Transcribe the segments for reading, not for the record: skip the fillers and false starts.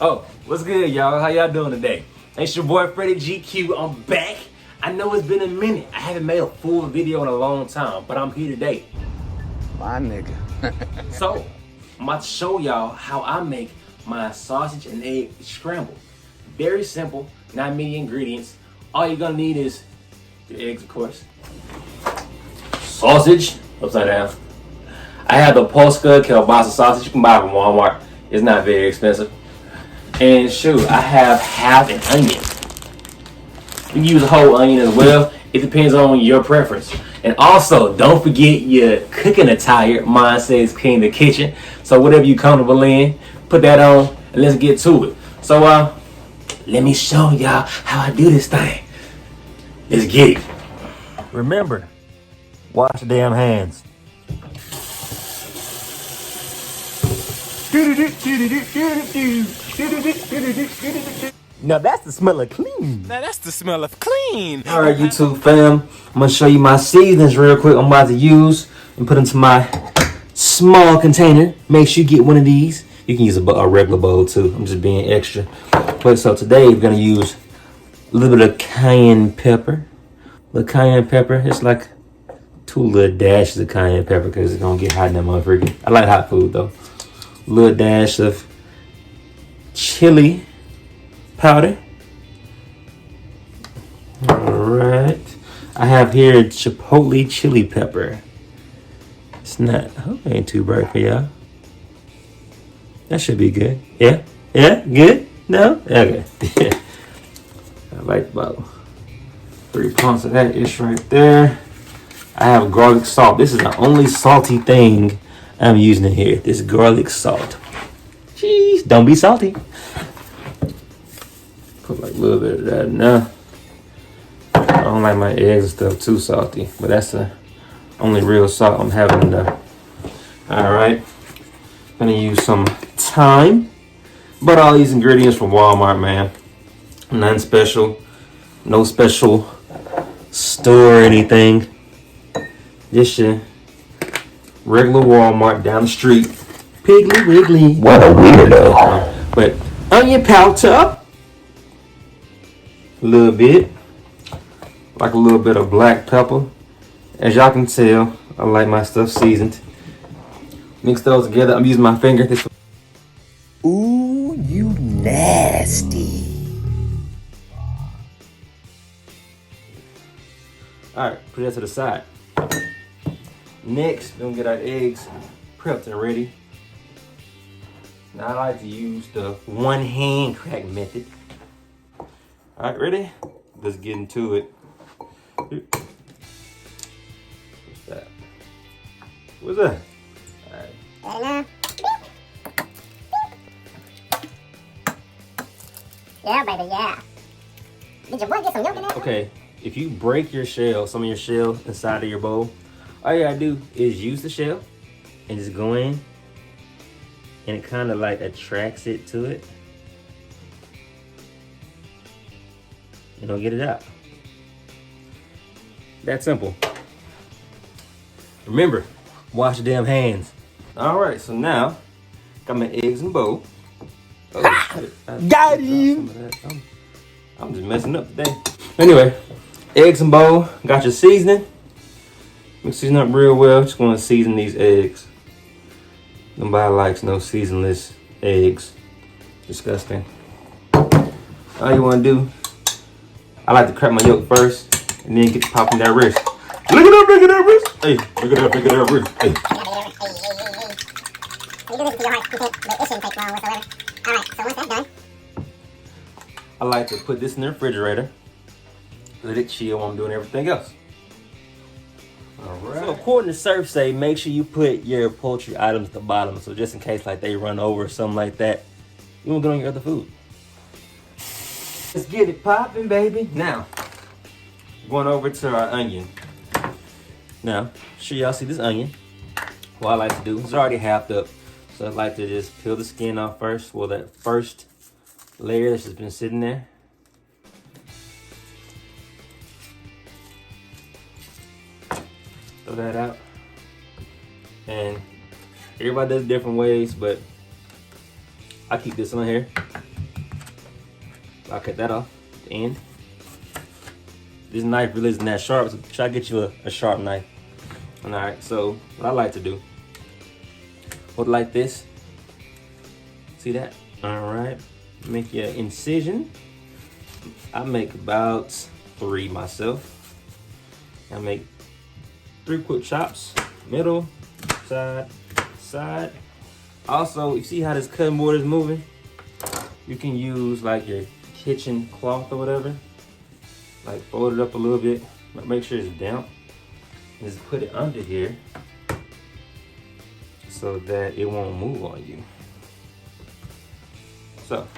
Oh, what's good, y'all? How y'all doing today? It's your boy Freddie GQ. I'm back. I know it's been a minute. I haven't made a full video in a long time, but I'm here today. My nigga. So, I'm about to show y'all how I make my sausage and egg scramble. Very simple, not many ingredients. All you're gonna need is the eggs, of course. Sausage, upside down. I have the Polska kielbasa sausage. You can buy it from Walmart. It's not very expensive. And shoot, I have half an onion. You can use a whole onion as well. It depends on your preference. And also, don't forget your cooking attire. Mine says clean the kitchen. So whatever you're comfortable in, put that on and let's get to it. So let me show y'all how I do this thing. Let's get it. Remember, wash the damn hands. Now that's the smell of clean. Now that's the smell of clean. All right, YouTube fam, I'm gonna show you my seasonings real quick. I'm about to use and put into my small container. Make sure you get one of these. You can use a regular bowl too. I'm just being extra. But so today we're gonna use a little bit of cayenne pepper. The cayenne pepper, it's like 2 little dashes of cayenne pepper because it's gonna get hot in that motherfucker. I like hot food though. A little dash of chili powder. Alright. I have here chipotle chili pepper. It's not, I hope it ain't too bright for y'all. That should be good. Yeah? Yeah? Good? No? Okay. I like about 3 pumps of that ish right there. I have garlic salt. This is the only salty thing I'm using in here. This garlic salt. Jeez, don't be salty. Put like a little bit of that now. I don't like my eggs and stuff too salty, but that's the only real salt I'm having though. Alright. Gonna use some thyme. Bought all these ingredients from Walmart, man. None special. No special store or anything. Just your regular Walmart down the street. Piggly Wiggly. What a weirdo. But onion powder. A little bit. Like a little bit of black pepper. As y'all can tell, I like my stuff seasoned. Mix those together. I'm using my finger. Ooh, you nasty. Alright, put that to the side. Next, we're gonna get our eggs prepped and ready. Now I like to use the one hand crack method. Alright, ready? Let's get into it. What's that? What's that? Alright. Yeah, baby, yeah. Did your boy get some milk in there? Okay, if you break your shell, some of your shell inside of your bowl, all you gotta do is use the shell and just go in and it kind of like attracts it to it. And it'll get it out. That simple. Remember, wash your damn hands. All right, so now, got my eggs in the bowl. Oh, shit. Got him. I'm just messing up today. Anyway, eggs in bowl. Got your seasoning. Mix season up real well. Just want to season these eggs. Nobody likes no seasonless eggs. Disgusting. All you want to do, I like to crack my yolk first and then get to popping that wrist. Look at that wrist. Hey, look at that wrist. Hey. You do this to your heart. It shouldn't take long whatsoever. Alright, so once that's done, I like to put this in the refrigerator. Let it chill while I'm doing everything else. Alright. So according to ServSafe, make sure you put your poultry items at the bottom. So just in case like they run over or something like that, you won't get on your other food. Let's get it popping, baby. Now, going over to our onion. Now, sure y'all see this onion. What I like to do, it's already halved up. So I like to just peel the skin off first. Well, that first layer that's just been sitting there. Throw that out. And Everybody does different ways, but I keep this on here. I'll cut that off at the end. This knife really isn't that sharp, so try to get you a sharp knife. Alright, so what I like to do, hold it like this. See that? Alright, make your incision. I make about 3 myself. I make 3 quick chops, middle, side, side. Also, you see how this cutting board is moving? You can use like your kitchen cloth or whatever. Like fold it up a little bit, but make sure it's damp. Just put it under here so that it won't move on you. So,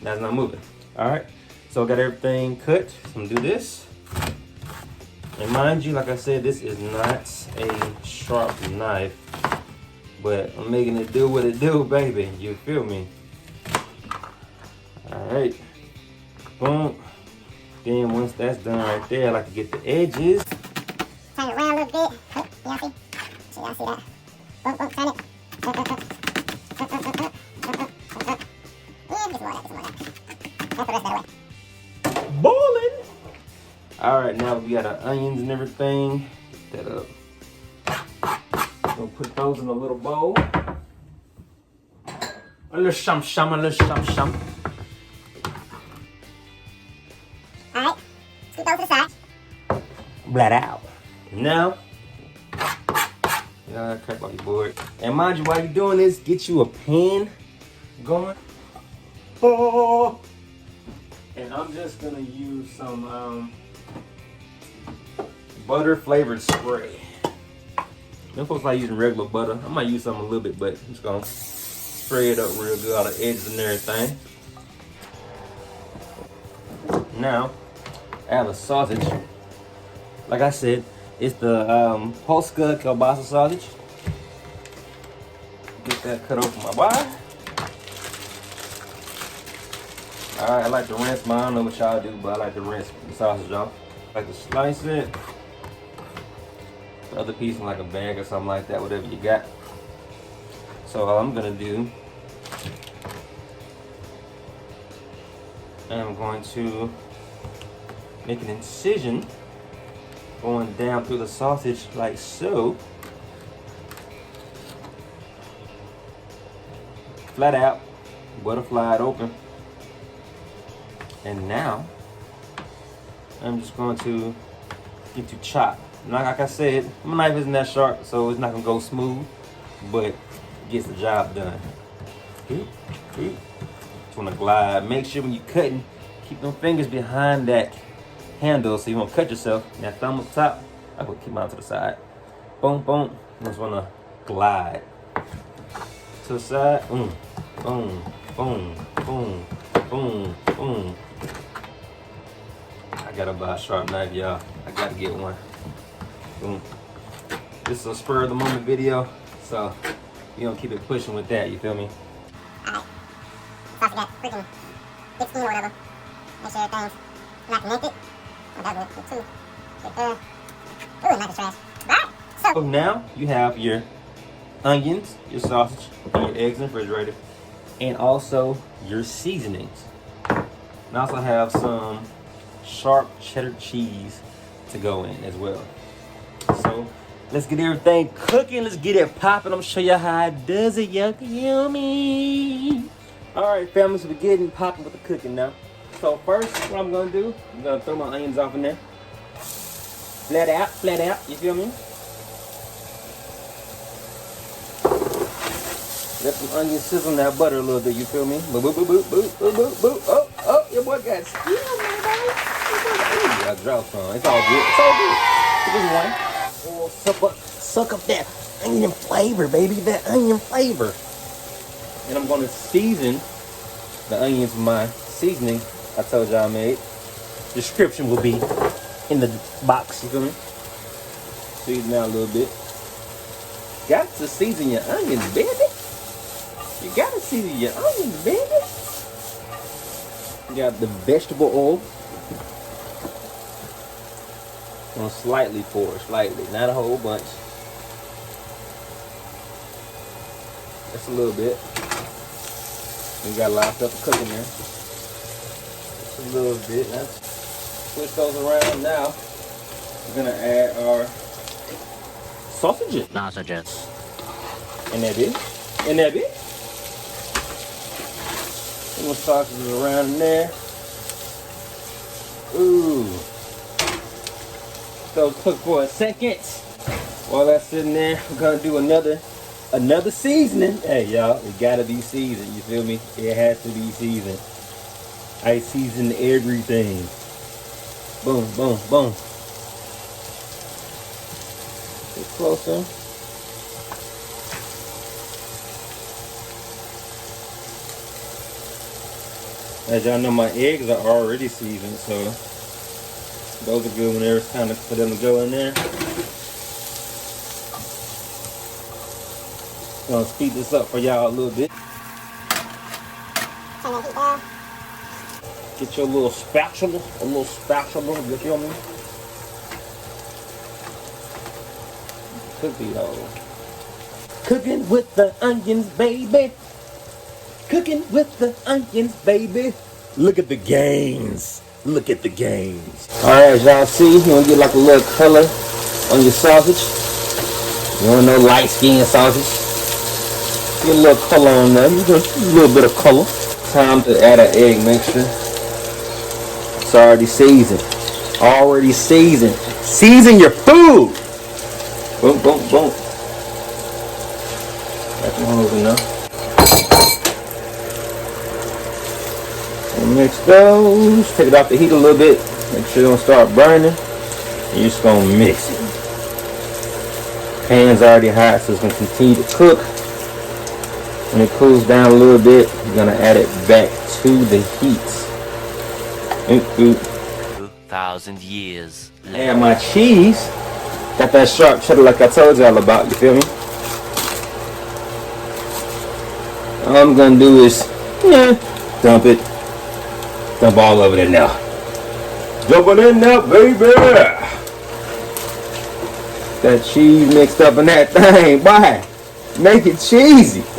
that's not moving. All right, so I got everything cut. So I'm gonna do this. And mind you, like I said, this is not a sharp knife, but I'm making it do what it do, baby. You feel me? All right, boom. Then once that's done right there, I like to get the edges. Turn it around a little bit. Oh, y'all see? So y'all see that? Boom, boom, turn it. Yeah, just more of that, just more of that. That's the rest of the way. Bowling. All right, now we got our onions and everything. Get that up. We'll put those in a little bowl. A little shum, a little shum. Alright, scoot those to the side. Blat out. Now, crack off your board. And mind you, while you're doing this, get you a pan going. Oh. And I'm just gonna use some butter flavored spray. Them folks like using regular butter. I might use some a little bit, but I'm just gonna spray it up real good, all the edges and everything. Now, I have a sausage. Like I said, it's the Polska kielbasa sausage. Get that cut open my wire. Alright, I like to rinse mine. I don't know what y'all do, but I like to rinse the sausage off. I like to slice it. The other piece in like a bag or something like that, whatever you got. So all I'm gonna do, I'm going to make an incision going down through the sausage like so. Flat out, butterfly it open. And now, I'm just going to get to chop. Now, like I said, my knife isn't that sharp, so it's not gonna go smooth, but it gets the job done. Just wanna glide. Make sure when you're cutting, keep them fingers behind that handle so you won't cut yourself. And that thumb up top, I will keep mine to the side. Boom, boom. I just wanna glide to the side. Boom, boom, boom, boom, boom, boom. I gotta buy a sharp knife, y'all. I gotta get one. Boom. This is a spur of the moment video, so you don't keep it pushing with that. You feel me? Alright. Sausage got freaking thick skin or whatever. Make sure everything's not connected. Oh, that's good. Good too. Get there. Ooh, not the trash. Alright. So now you have your onions, your sausage, and your eggs in the refrigerator, and also your seasonings. And I also have some sharp cheddar cheese to go in as well. So let's get everything cooking. Let's get it popping. I'm gonna show you how it does it. Yummy. All right, family, so we're getting popping with the cooking now. So first, what I'm gonna do, I'm gonna throw my onions off in there. Flat out, you feel me? Let some onions sizzle in that butter a little bit, you feel me? Boop, boop, boop, boop, boop, boop, boop. Oh, your boy got skills, man, baby. Ooh, I dropped some. It's all good. It's all good. Just one. Oh, suck up that onion flavor, baby. That onion flavor. And I'm gonna season the onions with my seasoning I told y'all I made. Description will be in the box, you feel me? Season out a little bit. Got to season your onions, baby. You gotta season your onions, baby. You got the vegetable oil. I'm gonna slightly pour, slightly, not a whole bunch. Just a little bit. We got lots of cooking there. Just a little bit. Now, switch those around now. We're gonna add our sausages. Sausages. And that it. And that it. Little sausages around in there. Ooh. Those cook for a second. While that's sitting there, we're gonna do another seasoning. Hey y'all, it gotta be seasoned, you feel me? It has to be seasoned. I season everything. Boom, boom, boom. Get closer. As y'all know, my eggs are already seasoned, so those are good whenever it's time for them to go in there. Gonna speed this up for y'all a little bit. Turn that heat down. Get your little spatula, you feel me? Cook these all. Cooking with the onions, baby. Cooking with the onions, baby. Look at the gains. Look at the gains. Alright, as y'all see, you want to get like a little color on your sausage. You want no light skin sausage. Get a little color on there. You get a little bit of color. Time to add an egg mixture. It's already seasoned. Already seasoned. Season your food. Boom, boom, boom. That's more enough. And mix those. Take it off the heat a little bit. Make sure it don't start burning. And you're just gonna mix it. Pan's already hot, so it's gonna continue to cook. When it cools down a little bit, you're gonna add it back to the heat. 2,000 years later. Add my cheese. Got that sharp cheddar like I told y'all about, you feel me? All I'm gonna do is, dump it. Dump all of it in there. Dump it in there, baby! That cheese mixed up in that thing, boy. Make it cheesy. Not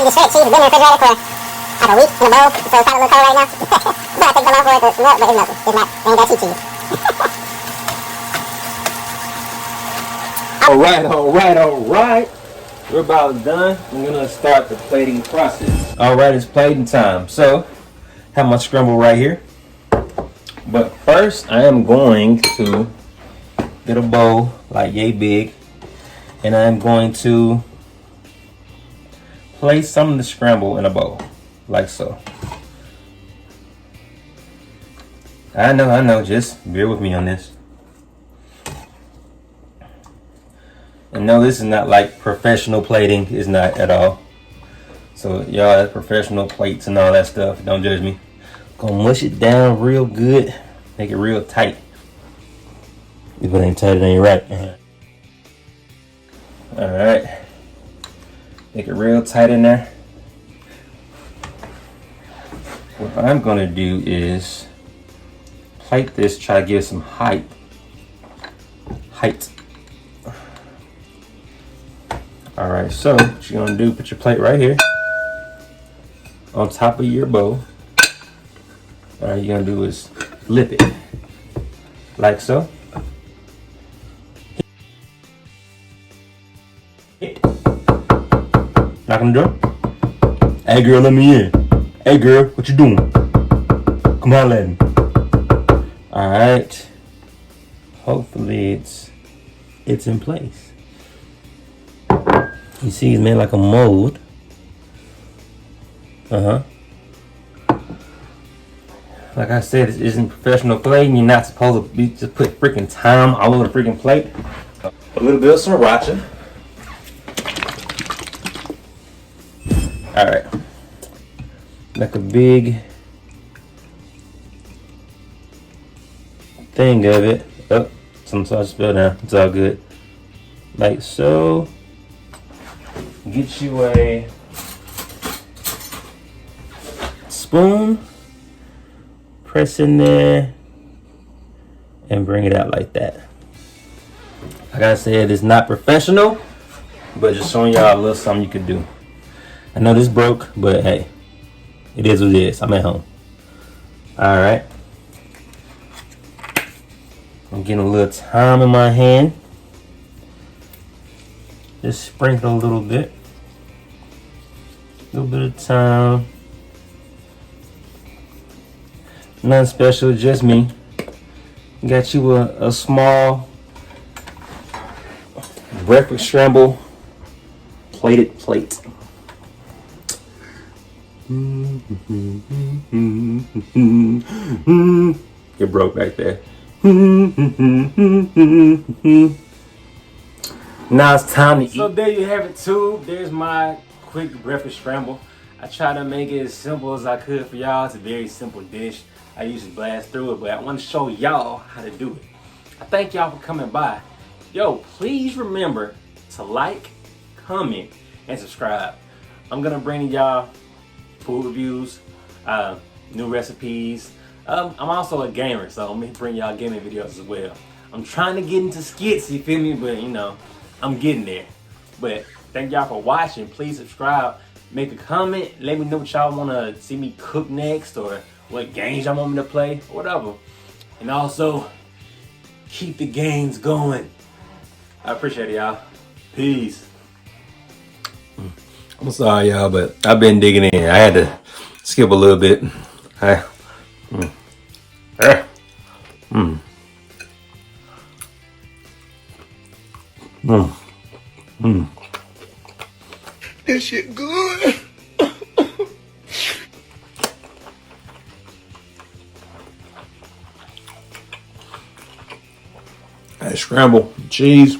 even the shredded cheese has been in the refrigerator for like a week in a bowl, so it's kind of a little cold right now. So I take them off for it to melt, but it's nothing. It's not. It ain't that cheap cheese. Alright. We're about done. I'm gonna start the plating process. Alright, it's plating time. So, have my scramble right here. But first, I am going to get a bowl like yay big, and I'm going to place some of the scramble in a bowl, like so. I know, just bear with me on this. And no, this is not like professional plating, it's not at all. So y'all, that's professional plates and all that stuff, don't judge me. Gonna mush it down real good, make it real tight. If it ain't tight, it ain't right. Alright, make it real tight in there. What I'm gonna do is plate this, try to give it some height. Alright, so what you're gonna do, put your plate right here on top of your bowl. All you're gonna do is flip it like so. Knock on the door. Hey girl, let me in. Hey girl, what you doing? Come on, let me. All right. Hopefully it's in place. You see, it's made like a mold. Like I said, it isn't professional plating. You're not supposed to be just put freaking thyme all over the freaking plate. A little bit of sriracha. All right, like a big thing of it. Oh, some sauce spilled down. It's all good. Like so. Get you a spoon. Press in there and bring it out like that. Like I said, it's not professional, but just showing y'all a little something you could do. I know this broke, but hey, it is what it is. I'm at home. All right. I'm getting a little thyme in my hand. Just sprinkle a little bit. A little bit of thyme. Nothing special, just me. Got you a small breakfast scramble plated plate. It broke back there. Now it's time to eat. So there you have it too. There's my quick breakfast scramble. I try to make it as simple as I could for y'all. It's a very simple dish. I usually blast through it, but I want to show y'all how to do it. I thank y'all for coming by. Yo, please remember to like, comment, and subscribe. I'm gonna bring y'all food reviews, new recipes. I'm also a gamer, so I'm gonna bring y'all gaming videos as well. I'm trying to get into skits, you feel me? But you know, I'm getting there. But thank y'all for watching. Please subscribe, make a comment, let me know what y'all wanna see me cook next, or what games y'all want me to play, or whatever. And also, keep the games going. I appreciate it, y'all. Peace. I'm sorry, y'all, but I've been digging in. I had to skip a little bit. This shit good. That scramble cheese.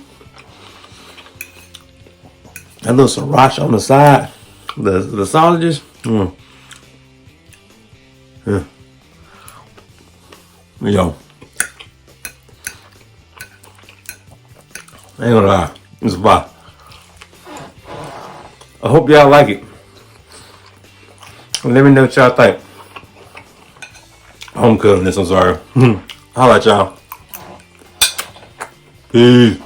That little sriracha on the side. The sausages. Yeah. Yo. I ain't gonna lie. It's fire. I hope y'all like it. Let me know what y'all think. Home cooking this, I'm sorry. Holla at y'all. Peace.